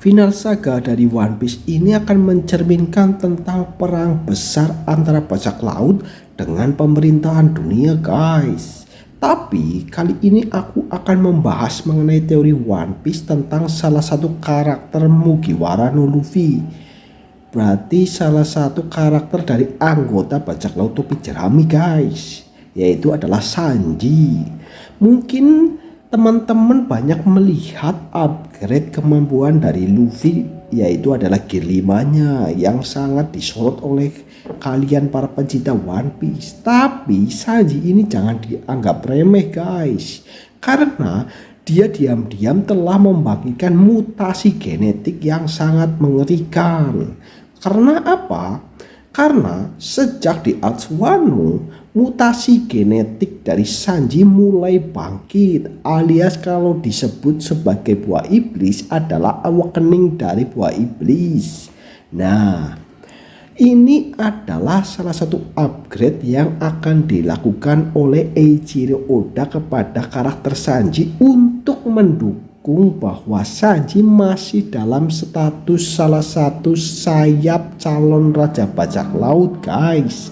Final saga dari One Piece ini akan mencerminkan tentang perang besar antara bajak laut dengan pemerintahan dunia, guys. Tapi kali ini aku akan membahas mengenai teori One Piece tentang salah satu karakter Mugiwara no Luffy. Berarti salah satu karakter dari anggota bajak laut topi jerami, guys, yaitu adalah Sanji. Mungkin teman-teman banyak melihat upgrade kemampuan dari Luffy, yaitu adalah Gear 5-nya yang sangat disorot oleh kalian para pencinta One Piece. Tapi Sanji ini jangan dianggap remeh, guys, karena dia diam-diam telah membangkitkan mutasi genetik yang sangat mengerikan. Karena apa? Karena sejak di Arts Wano, mutasi genetik dari Sanji mulai bangkit, alias kalau disebut sebagai buah iblis adalah awakening dari buah iblis. Nah, ini adalah salah satu upgrade yang akan dilakukan oleh Eiichiro Oda kepada karakter Sanji untuk mendukung bahwa Sanji masih dalam status salah satu sayap calon raja bajak laut, guys.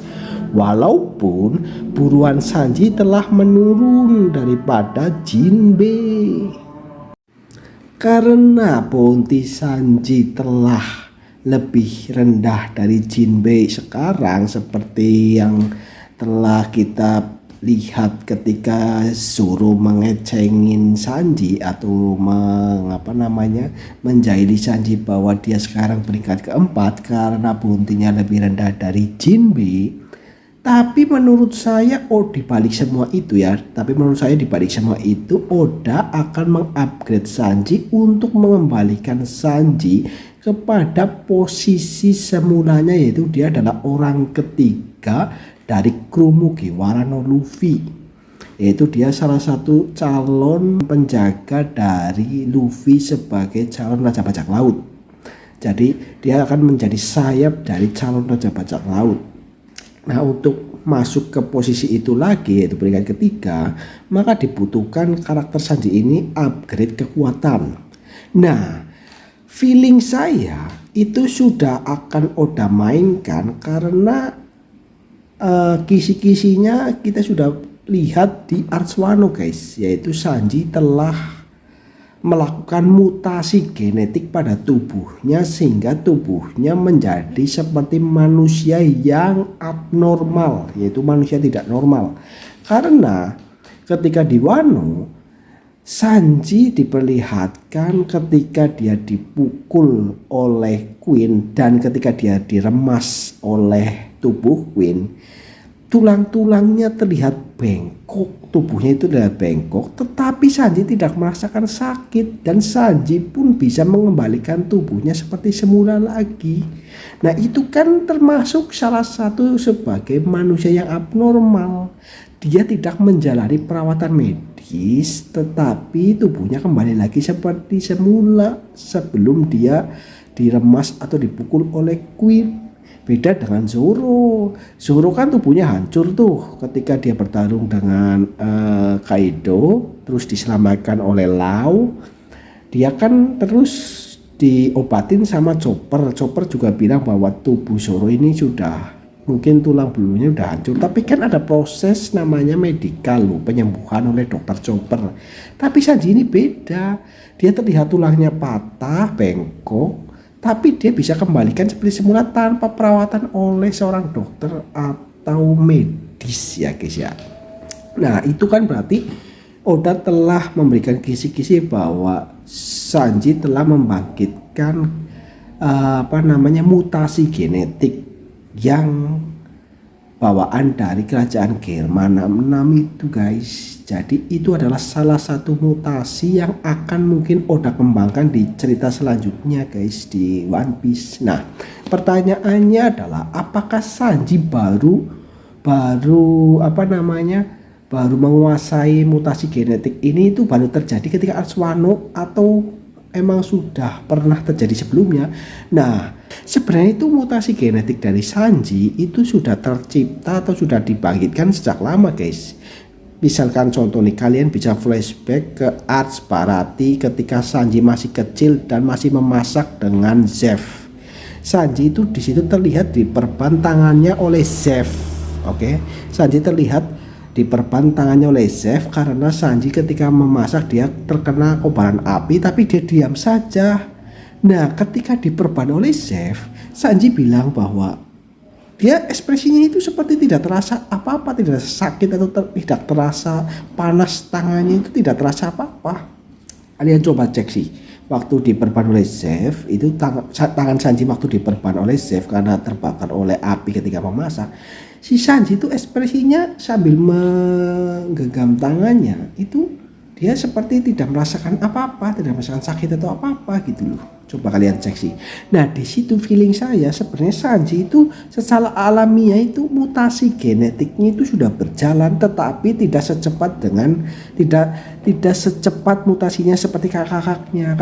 Walaupun buruan Sanji telah menurun daripada Jinbe, karena bounty Sanji telah lebih rendah dari Jinbe sekarang, seperti yang telah kita lihat ketika Zoro mengecengin Sanji atau menjahili Sanji bahwa dia sekarang peringkat keempat karena bounty-nya lebih rendah dari Jinbe. Tapi menurut saya dibalik semua itu Oda akan mengupgrade Sanji untuk mengembalikan Sanji kepada posisi semulanya, yaitu dia adalah orang ketiga dari kru Mugiwara no Luffy, yaitu dia salah satu calon penjaga dari Luffy sebagai calon raja bajak laut. Jadi dia akan menjadi sayap dari calon raja bajak laut. Nah, untuk masuk ke posisi itu lagi, yaitu peringkat ketiga, maka dibutuhkan karakter Sanji ini upgrade kekuatan. Nah, feeling saya itu sudah akan Oda mainkan karena kisi-kisinya kita sudah lihat di Arts Wano, guys, yaitu Sanji telah melakukan mutasi genetik pada tubuhnya sehingga tubuhnya menjadi seperti manusia yang abnormal, yaitu manusia tidak normal. Karena ketika di Wano, Sanji diperlihatkan ketika dia dipukul oleh Queen dan ketika dia diremas oleh tubuh Queen, tulang-tulangnya terlihat bengkok, tubuhnya itu terlihat bengkok, tetapi Sanji tidak merasakan sakit dan Sanji pun bisa mengembalikan tubuhnya seperti semula lagi. Nah, itu kan termasuk salah satu sebagai manusia yang abnormal. Dia tidak menjalani perawatan medis, tetapi tubuhnya kembali lagi seperti semula sebelum dia diremas atau dipukul oleh Queen. Beda dengan Zoro. Zoro kan tubuhnya hancur tuh ketika dia bertarung dengan Kaido, terus diselamatkan oleh Lau. Dia kan terus diobatin sama Chopper. Chopper juga bilang bahwa tubuh Zoro ini sudah mungkin tulang belunya udah hancur, tapi kan ada proses namanya medikal loh, penyembuhan oleh dokter Chopper. Tapi Sanji ini beda. Dia terlihat tulangnya patah, bengkok, tapi dia bisa kembalikan seperti semula tanpa perawatan oleh seorang dokter atau medis, ya guys ya. Nah, itu kan berarti Oda telah memberikan kisi-kisi bahwa Sanji telah membangkitkan mutasi genetik yang bawaan dari kerajaan Germa 66 itu, guys. Jadi itu adalah salah satu mutasi yang akan mungkin Oda kembangkan di cerita selanjutnya, guys, di One Piece. Nah, pertanyaannya adalah apakah Sanji baru menguasai mutasi genetik ini itu baru terjadi ketika Arts Wano atau emang sudah pernah terjadi sebelumnya? Nah, sebenarnya itu mutasi genetik dari Sanji itu sudah tercipta atau sudah dibangkitkan sejak lama, guys. Misalkan contoh nih, kalian bisa flashback ke Arts Bharati ketika Sanji masih kecil dan masih memasak dengan Zeff. Sanji itu di situ terlihat diperban tangannya oleh Zeff. Oke, Sanji terlihat diperban tangannya oleh Zeff karena Sanji ketika memasak dia terkena kobaran api tapi dia diam saja. Nah, ketika diperban oleh Zeff, Sanji bilang bahwa dia ekspresinya itu seperti tidak terasa apa-apa, tidak sakit atau tidak terasa panas tangannya, itu tidak terasa apa-apa. Kalian coba cek sih, waktu diperban oleh Zeff itu tangan Sanji waktu diperban oleh Zeff karena terbakar oleh api ketika memasak, si Sanji itu ekspresinya sambil menggenggam tangannya itu dia seperti tidak merasakan apa-apa, tidak merasakan sakit atau apa-apa gitu loh. Coba kalian cek sih. Nah, di situ feeling saya sebenarnya Sanji itu secara alamiah itu mutasi genetiknya itu sudah berjalan, tetapi tidak secepat secepat mutasinya seperti kakak-kakaknya.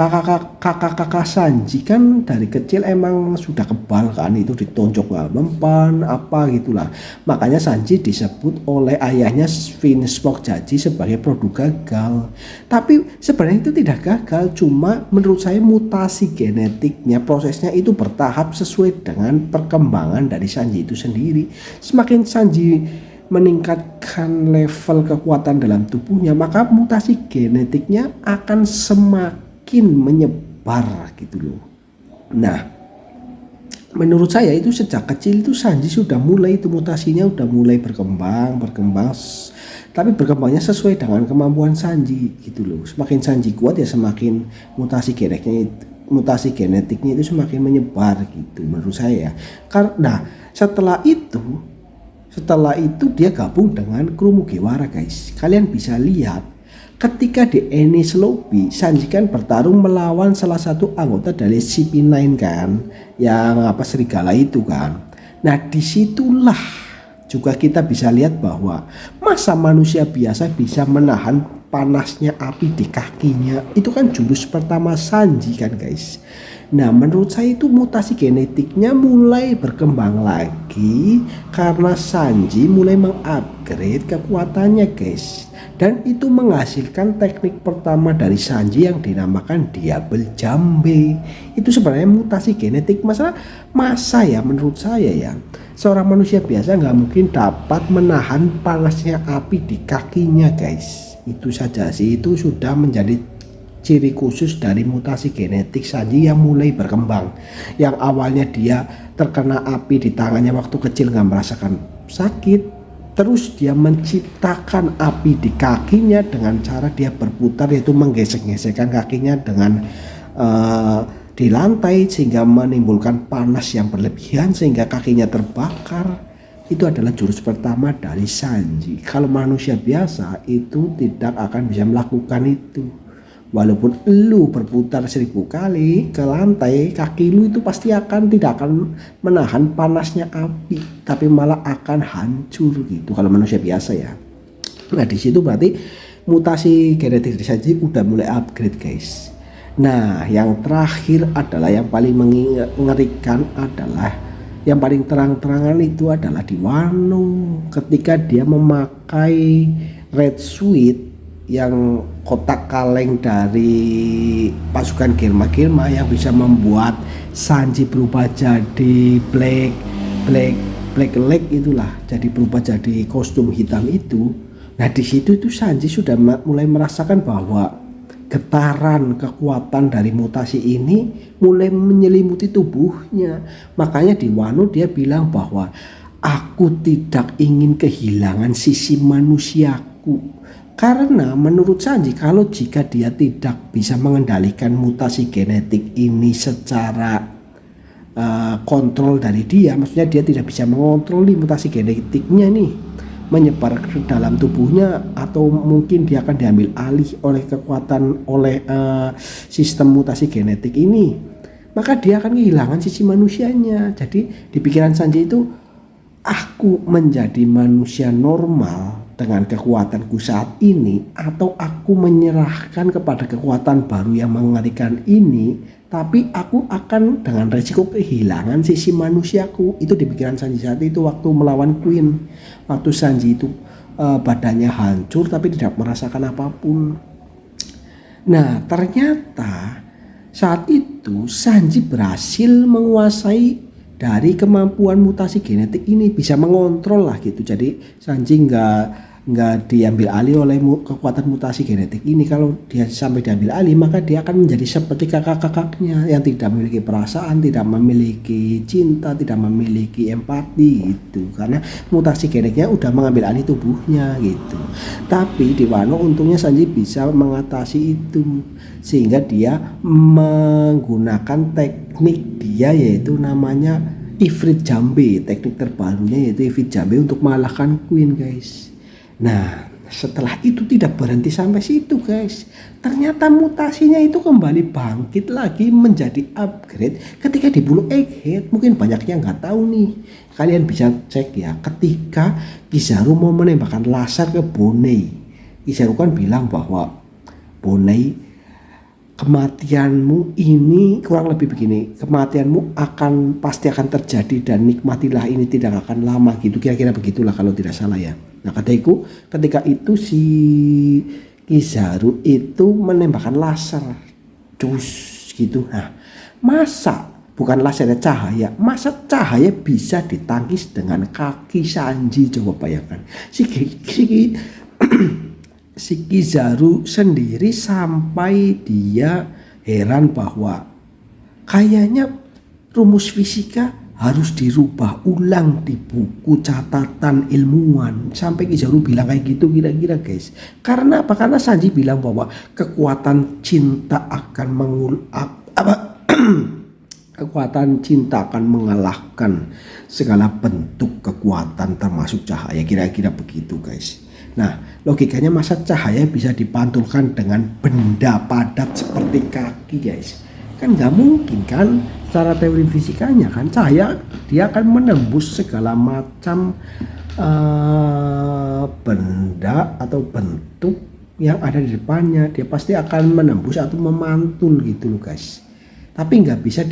Kakak-kakak Sanji kan dari kecil emang sudah kebal kan, itu ditonjok gak mempan apa gitulah. Makanya Sanji disebut oleh ayahnya Phoenix Jaji sebagai produk gagal. Tapi sebenarnya itu tidak gagal, cuma menurut saya mutasi genetiknya prosesnya itu bertahap sesuai dengan perkembangan dari Sanji itu sendiri. Semakin Sanji meningkatkan level kekuatan dalam tubuhnya, maka mutasi genetiknya akan semakin menyebar gitu loh. Nah, menurut saya itu sejak kecil itu Sanji sudah mulai itu mutasinya udah mulai berkembang, tapi berkembangnya sesuai dengan kemampuan Sanji gitu loh. Semakin Sanji kuat ya semakin mutasi genetiknya itu semakin menyebar gitu menurut saya. Karena setelah itu dia gabung dengan kru Mugiwara guys. Kalian bisa lihat ketika di Enies Lobby Sanji kan bertarung melawan salah satu anggota dari CP9 kan, yang serigala itu kan. Nah, disitulah juga kita bisa lihat bahwa masa manusia biasa bisa menahan panasnya api di kakinya, itu kan jurus pertama Sanji kan guys. Nah, menurut saya itu mutasi genetiknya mulai berkembang lagi karena Sanji mulai mengupgrade kekuatannya guys, dan itu menghasilkan teknik pertama dari Sanji yang dinamakan Diabel Jambe. Itu sebenarnya mutasi genetik. Masa ya menurut saya ya, seorang manusia biasa nggak mungkin dapat menahan panasnya api di kakinya guys. Itu saja sih, itu sudah menjadi ciri khusus dari mutasi genetik Sanji yang mulai berkembang. Yang awalnya dia terkena api di tangannya waktu kecil nggak merasakan sakit, terus dia menciptakan api di kakinya dengan cara dia berputar, yaitu menggesek-gesekkan kakinya dengan di lantai sehingga menimbulkan panas yang berlebihan sehingga kakinya terbakar. Itu adalah jurus pertama dari Sanji. Kalau manusia biasa itu tidak akan bisa melakukan itu. Walaupun lu berputar 1000 kali ke lantai, kaki lu itu pasti tidak akan menahan panasnya api, tapi malah akan hancur gitu kalau manusia biasa ya. Nah, di situ berarti mutasi genetik Sanji udah mulai upgrade guys. Nah, yang terakhir adalah yang paling mengerikan adalah yang paling terang-terangan itu adalah di Wano ketika dia memakai Red Suit yang kotak kaleng dari pasukan Germa yang bisa membuat Sanji berubah jadi Black Leg itulah, jadi berubah jadi kostum hitam itu. Nah, di situ itu Sanji sudah mulai merasakan bahwa getaran kekuatan dari mutasi ini mulai menyelimuti tubuhnya. Makanya di Wano dia bilang bahwa aku tidak ingin kehilangan sisi manusiaku. Karena menurut Sanji kalau jika dia tidak bisa mengendalikan mutasi genetik ini secara kontrol dari dia, maksudnya dia tidak bisa mengontrol mutasi genetiknya nih menyebar ke dalam tubuhnya, atau mungkin dia akan diambil alih oleh sistem mutasi genetik ini, maka dia akan kehilangan sisi manusianya. Jadi di pikiran Sanji itu, aku menjadi manusia normal dengan kekuatanku saat ini, atau aku menyerahkan kepada kekuatan baru yang mengerikan ini, tapi aku akan dengan resiko kehilangan sisi manusiaku. Itu di pikiran Sanji saat itu waktu melawan Queen. Waktu Sanji itu badannya hancur tapi tidak merasakan apapun. Nah, ternyata saat itu Sanji berhasil menguasai dari kemampuan mutasi genetik ini, bisa mengontrol lah gitu. Jadi Sanji nggak diambil alih oleh kekuatan mutasi genetik ini. Kalau dia sampai diambil alih, maka dia akan menjadi seperti kakak-kakaknya yang tidak memiliki perasaan, tidak memiliki cinta, tidak memiliki empati gitu. Karena mutasi genetiknya udah mengambil alih tubuhnya gitu. Tapi di Wano untungnya Sanji bisa mengatasi itu, sehingga dia menggunakan teknik dia, yaitu namanya Ifrit Jambe. Teknik terbarunya yaitu Ifrit Jambe untuk mengalahkan Queen, guys. Nah, setelah itu tidak berhenti sampai situ, guys. Ternyata mutasinya itu kembali bangkit lagi menjadi upgrade ketika dibunuh Egghead. Mungkin banyak yang nggak tahu nih. Kalian bisa cek ya, ketika Kizaru mau menembakkan laser ke Bonei. Kizaru kan bilang bahwa Bonei, kematianmu ini kurang lebih begini, kematianmu pasti akan terjadi dan nikmatilah ini tidak akan lama gitu, kira-kira begitulah kalau tidak salah ya. Nah ketika itu si Kizaru itu menembakkan laser cus gitu. Nah masa bukan lasernya cahaya, masa cahaya bisa ditangkis dengan kaki Sanji? Coba bayangkan si Kizaru sendiri sampai dia heran bahwa kayaknya rumus fisika harus dirubah ulang di buku catatan ilmuwan. Sampai Kizaru bilang kayak gitu kira-kira, guys. Karena apa? Karena Sanji bilang bahwa kekuatan cinta akan kekuatan cinta akan mengalahkan segala bentuk kekuatan termasuk cahaya. Kira-kira begitu, guys. Nah, logikanya masa cahaya bisa dipantulkan dengan benda padat seperti kaki, guys? Kan nggak mungkin kan, secara teori fisikanya kan cahaya dia akan menembus segala macam benda atau bentuk yang ada di depannya. Dia pasti akan menembus atau memantul gitu loh, guys. Tapi nggak bisa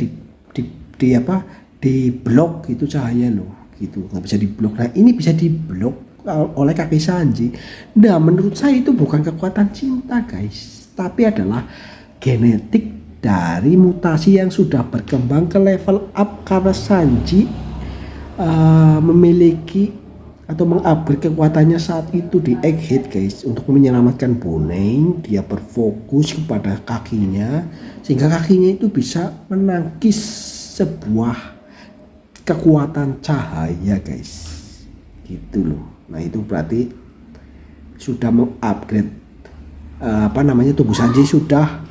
diblok gitu cahaya loh gitu, nggak bisa diblok. Nah ini bisa diblok oleh kaki Sanji. Nah menurut saya itu bukan kekuatan cinta, guys, tapi adalah genetik dari mutasi yang sudah berkembang ke level up karena Sanji memiliki atau mengupgrade kekuatannya saat itu di Egghead, guys, untuk menyelamatkan Bonei. Dia berfokus kepada kakinya sehingga kakinya itu bisa menangkis sebuah kekuatan cahaya, guys, gitu loh. Nah itu berarti sudah mengupgrade tubuh Sanji sudah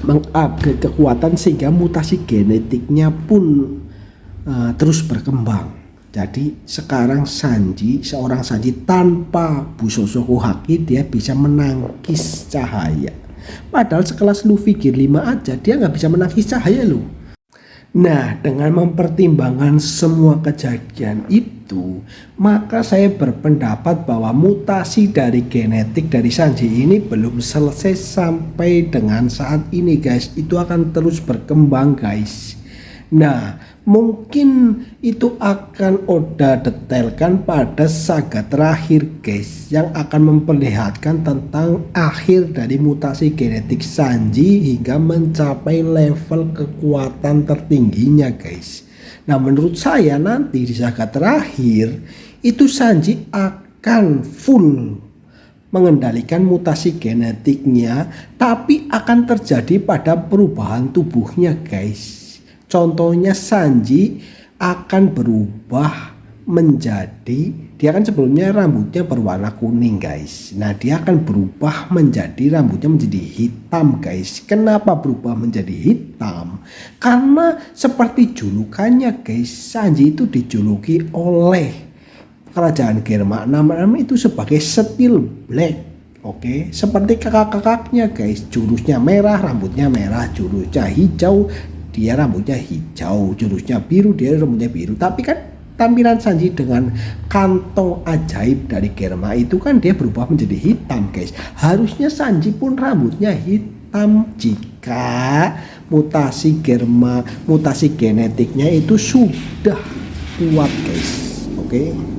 mengupgrade kekuatan sehingga mutasi genetiknya pun terus berkembang. Jadi sekarang seorang Sanji tanpa Bushosoku Haki dia bisa menangkis cahaya. Padahal sekelas Luffy Gear 5 aja dia nggak bisa menangkis cahaya loh. Nah, dengan mempertimbangkan semua kejadian itu, maka saya berpendapat bahwa mutasi dari genetik dari Sanji ini belum selesai sampai dengan saat ini, guys. Itu akan terus berkembang, guys. Nah, mungkin itu akan Oda detailkan pada saga terakhir, guys, yang akan memperlihatkan tentang akhir dari mutasi genetik Sanji hingga mencapai level kekuatan tertingginya, guys. Nah menurut saya nanti di saga terakhir itu Sanji akan full mengendalikan mutasi genetiknya, tapi akan terjadi pada perubahan tubuhnya, guys. Contohnya Sanji akan berubah menjadi, dia kan sebelumnya rambutnya berwarna kuning, guys. Nah dia akan berubah menjadi rambutnya menjadi hitam, guys. Kenapa berubah menjadi hitam? Karena seperti julukannya, guys, Sanji itu dijuluki oleh kerajaan Germa nama itu sebagai Steel Black. Oke, seperti kakak-kakaknya, guys. Jurusnya merah, rambutnya merah. Jurusnya hijau, dia rambutnya hijau. Jurusnya biru, dia rambutnya biru. Tapi kan tampilan Sanji dengan kantong ajaib dari Germa itu kan dia berubah menjadi hitam, guys. Harusnya Sanji pun rambutnya hitam jika mutasi Germa, mutasi genetiknya itu sudah kuat, guys. Oke.